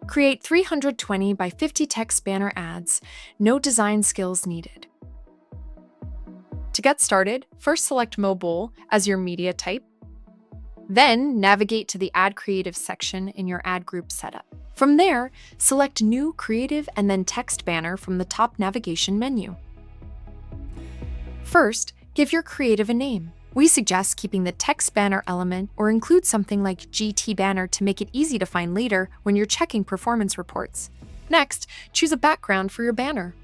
Create 320 by 50 text banner ads, no design skills needed. To get started, first select mobile as your media type. Then navigate to the Add Creative section in your ad group setup. From there, select New Creative and then Text Banner from the top navigation menu. First, give your creative a name. We suggest keeping the text banner element or include something like GT banner to make it easy to find later when you're checking performance reports. Next, choose a background for your banner.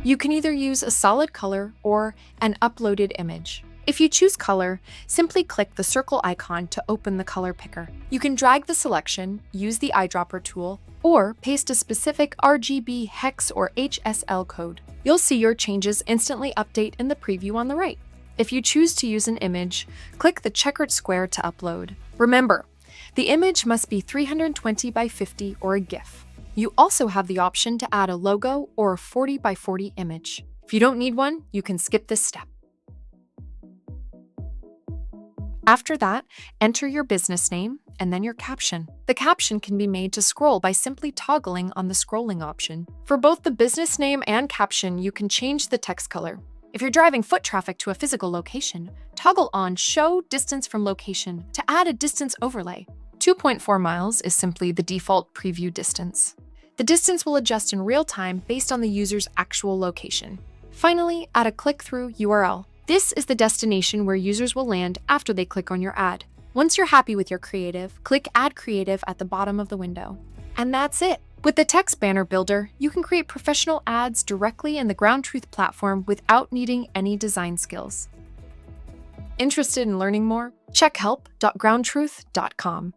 You can either use a solid color or an uploaded image. If you choose color, simply click the circle icon to open the color picker. You can drag the selection, use the eyedropper tool, or paste a specific RGB hex or HSL code. You'll see your changes instantly update in the preview on the right. If you choose to use an image, click the checkered square to upload. Remember, the image must be 320 by 50 or a GIF. You also have the option to add a logo or a 40 by 40 image. If you don't need one, you can skip this step. After that, enter your business name and then your caption. The caption can be made to scroll by simply toggling on the scrolling option. For both the business name and caption, you can change the text color. If you're driving foot traffic to a physical location, toggle on Show Distance from Location to add a distance overlay. 2.4 miles is simply the default preview distance. The distance will adjust in real time based on the user's actual location. Finally, add a click-through URL. This is the destination where users will land after they click on your ad. Once you're happy with your creative, click Add Creative at the bottom of the window. And that's it! With the Text Banner Builder, you can create professional ads directly in the GroundTruth platform without needing any design skills. Interested in learning more? Check help.groundtruth.com.